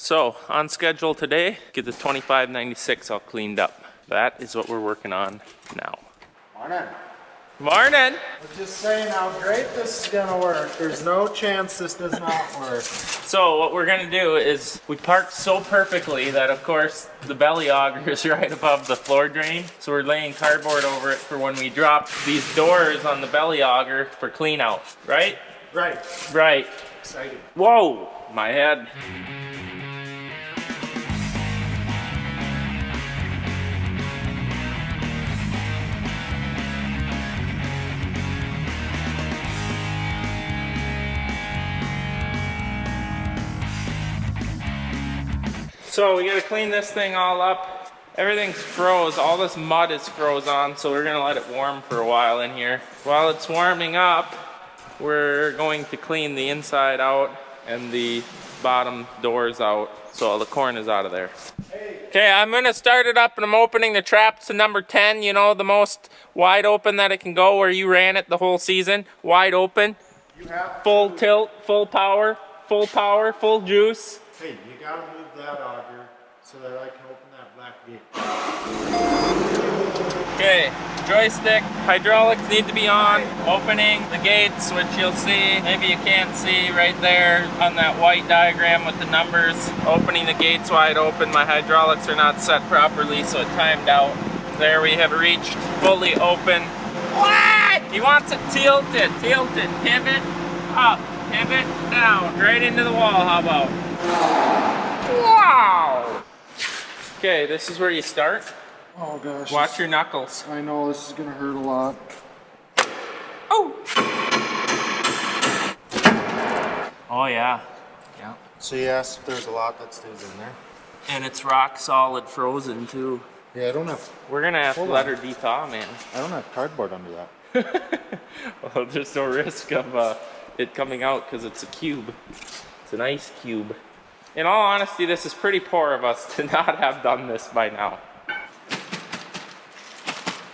So, on schedule today, get the 2596 all cleaned up. That is what we're working on now. Morning. Morning! We're just saying how great this is gonna work. There's no chance this does not work. So what we're gonna do is, we parked so perfectly that of course the belly auger is right above the floor drain. So we're laying cardboard over it for when we drop these doors on the belly auger for clean out, right? Right. Right. Exciting. Whoa, my head. So we gotta clean this thing all up. Everything's froze, all this mud is froze on, so we're gonna let it warm for a while in here. While it's warming up, we're going to clean the inside out and the bottom doors out, so all the corn is out of there. Okay, I'm gonna start it up and I'm opening the traps to number 10, you know, the most wide open that it can go, where you ran it the whole season. Wide open, full tilt, full power, full juice. Hey, you gotta move that auger so that I can open that black gate. Okay, joystick, hydraulics need to be on. Opening the gates, which you'll see, maybe you can't see right there on that white diagram with the numbers. Opening the gates wide open. My hydraulics are not set properly, so it timed out. There we have reached fully open. What? He wants it tilted, pivot up, pivot down, right into the wall, how about? Wow! Okay, this is where you start. Oh gosh. Watch your knuckles. I know this is gonna hurt a lot. Oh! Oh yeah. Yeah. So you asked if there's a lot that stays in there. And it's rock solid frozen too. Yeah, I don't have. We're gonna have to let her de-thaw, man. I don't have cardboard under that. Well, there's no risk of it coming out because it's a cube. It's an ice cube. In all honesty, this is pretty poor of us to not have done this by now.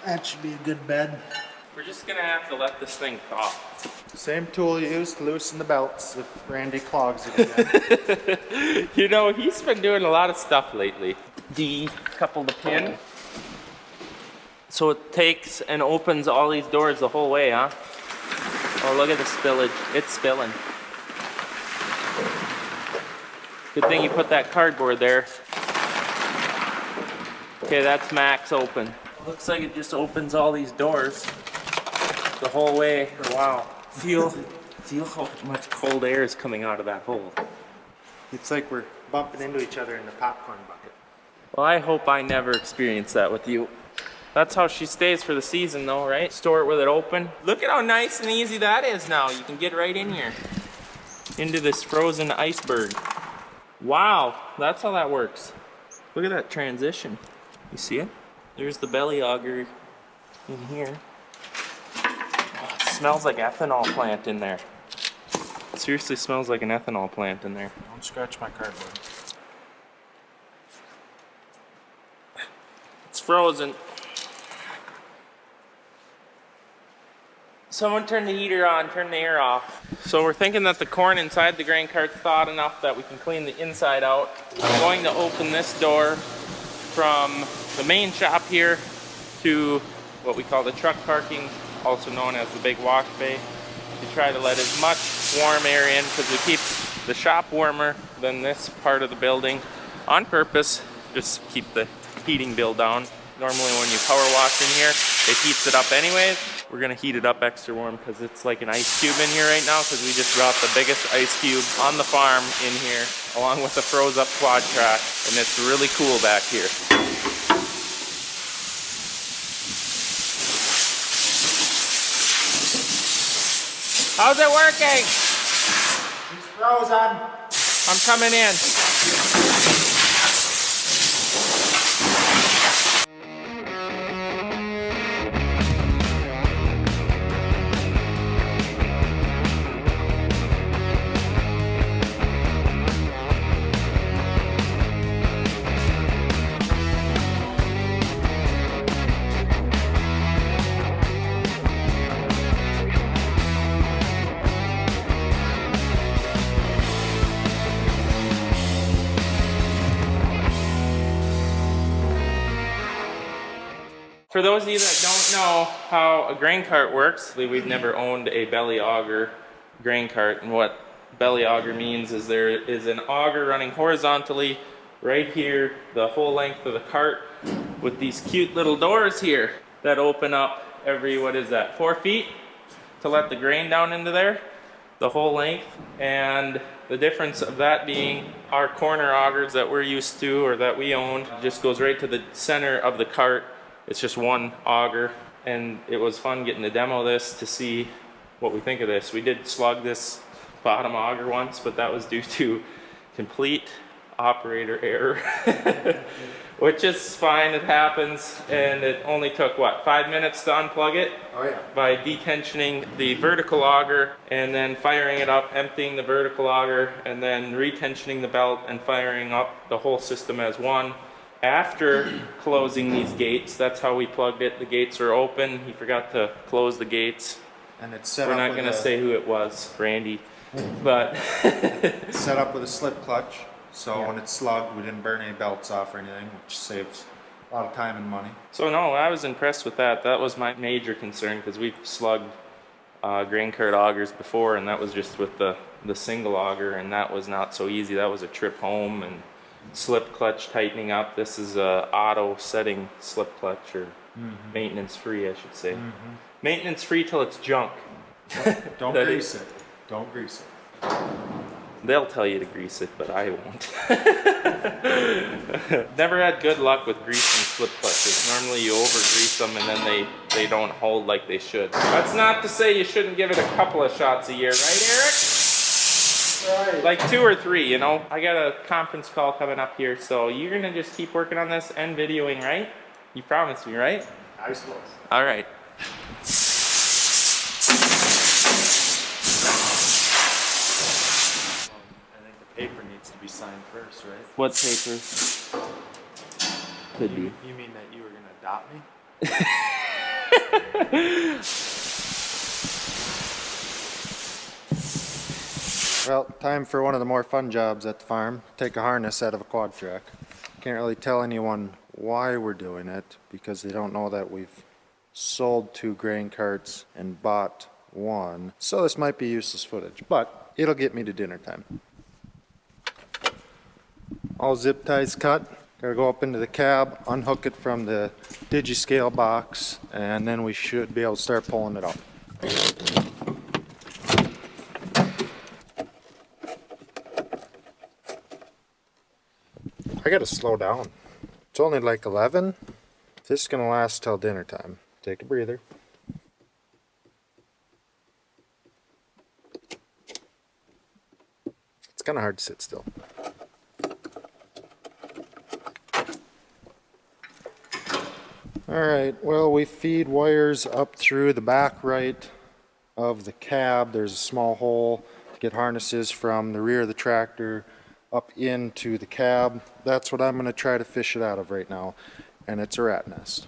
That should be a good bed. We're just gonna have to let this thing thaw. Same tool you used to loosen the belts if Randy clogs it again. You know, he's been doing a lot of stuff lately. Decouple the pin. So it takes and opens all these doors the whole way, huh? Oh, look at the spillage. It's spilling. Good thing you put that cardboard there. Okay, that's max open. Looks like it just opens all these doors the whole way. Wow. Feel how much cold air is coming out of that hole. It's like we're bumping into each other in the popcorn bucket. Well, I hope I never experience that with you. That's how she stays for the season though, right? Store it with it open. Look at how nice and easy that is now. You can get right in here. Into this frozen iceberg. Wow, that's how that works. Look at that transition. You see it? There's the belly auger in here. Oh, it smells like ethanol plant in there. It seriously smells like an ethanol plant in there. Don't scratch my cardboard. It's frozen. Someone turn the heater on, turn the air off. So we're thinking that the corn inside the grain cart's thawed enough that we can clean the inside out. I'm going to open this door from the main shop here to what we call the truck parking, also known as the big wash bay, to try to let as much warm air in because it keeps the shop warmer than this part of the building on purpose, just keep the heating bill down. Normally when you power wash in here, it heats it up anyways. We're gonna heat it up extra warm because it's like an ice cube in here right now because we just brought the biggest ice cube on the farm in here along with the froze up quad track, and it's really cool back here. How's it working? He's frozen. I'm coming in. For those of you that don't know how a grain cart works, we've never owned a belly auger grain cart, and what belly auger means is there is an auger running horizontally right here, the whole length of the cart, with these cute little doors here that open up every, 4 feet to let the grain down into there, the whole length. And the difference of that being our corner augers that we're used to or that we own just goes right to the center of the cart. It's just one auger, and it was fun getting to demo this to see what we think of this. We did slug this bottom auger once, but that was due to complete operator error, which is fine, it happens. And it only took, 5 minutes to unplug it? Oh yeah. By detensioning the vertical auger and then firing it up, emptying the vertical auger, and then retensioning the belt and firing up the whole system as one. After closing these gates, that's how we plugged it. The gates were open. He forgot to close the gates. And it's set We're up not with going to a- say who it was, Randy, but set up with a slip clutch, so Yeah. when it's slugged, we didn't burn any belts off or anything, which saves a lot of time and money. so no, I was impressed with that. That was my major concern, because we've slugged grain cart augers before, and that was just with the single auger, and that was not so easy. That was a trip home and slip clutch tightening up. This is a auto setting slip clutch, or maintenance free, I should say. Maintenance free till it's junk. Don't That grease it. Don't grease it. They'll tell you to grease it, but I won't. Never had good luck with greasing slip clutches. Normally you over-grease them and then they don't hold like they should. That's not to say you shouldn't give it a couple of shots a year, right, Eric? Right. Like 2 or 3, you know? I got a conference call coming up here, so you're gonna just keep working on this and videoing, right? You promised me, right? I suppose. All right. I think the paper needs to be signed first, right? What paper? Could be. You mean that you were gonna adopt me? Well, time for one of the more fun jobs at the farm. Take a harness out of a quad track. Can't really tell anyone why we're doing it, because they don't know that we've sold 2 grain carts and bought 1. So this might be useless footage, but it'll get me to dinner time. All zip ties cut. Gotta go up into the cab, unhook it from the digi-scale box, and then we should be able to start pulling it up. I gotta slow down. It's only like 11. This is gonna last till dinner time. Take a breather. It's kind of hard to sit still. Alright, well, we feed wires up through the back right of the cab. There's a small hole to get harnesses from the rear of the tractor up into the cab. That's what I'm going to try to fish it out of right now, and it's a rat nest.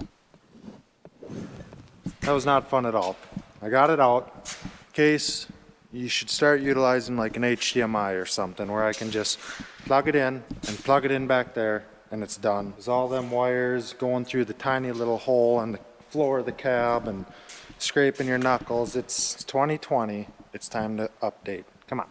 That was not fun at all. I got it out. In case you should start utilizing like an HDMI or something where I can just plug it in and plug it in back there, and it's done. There's all them wires going through the tiny little hole on the floor of the cab and scraping your knuckles. It's 2020. It's time to update. Come on.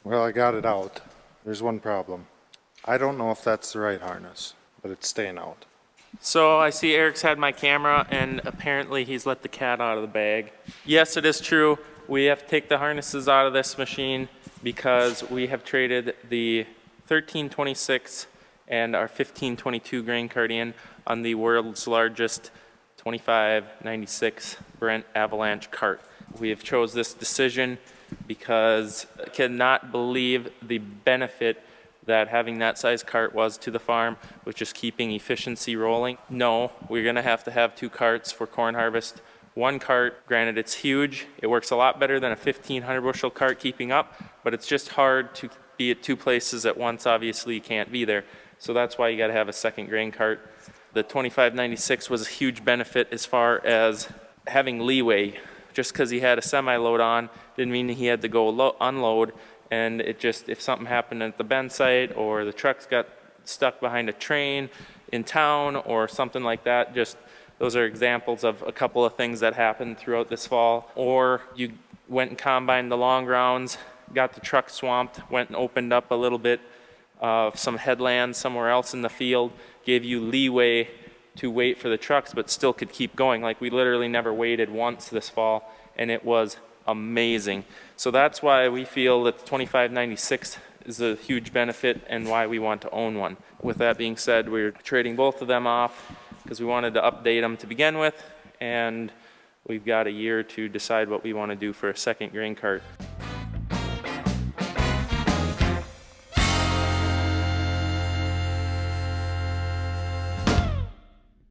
Well, I got it out. There's one problem. I don't know if that's the right harness, but it's staying out. So I see Eric's had my camera, and apparently he's let the cat out of the bag. Yes, it is true. We have to take the harnesses out of this machine because we have traded the 1326 and our 1522 grain cart in on the world's largest 2596 Brent Avalanche cart. We have chose this decision because I cannot believe the benefit that having that size cart was to the farm with just keeping efficiency rolling. No, we're gonna have to have 2 carts for corn harvest. 1 cart, granted it's huge, it works a lot better than a 1500 bushel cart keeping up, but it's just hard to be at 2 places at once, obviously you can't be there. So that's why you got to have a second grain cart. The 2596 was a huge benefit as far as having leeway. Just because he had a semi-load on didn't mean he had to go unload, and it just, if something happened at the bend site or the trucks got stuck behind a train in town or something like that, just those are examples of a couple of things that happened throughout this fall. Or you went and combined the long grounds, got the truck swamped, went and opened up a little bit of some headlands somewhere else in the field, gave you leeway to wait for the trucks, but still could keep going. Like, we literally never waited once this fall, and it was amazing. So that's why we feel that the 2596 is a huge benefit and why we want to own one. With that being said, we're trading both of them off because we wanted to update them to begin with, and we've got a year to decide what we want to do for a second grain cart.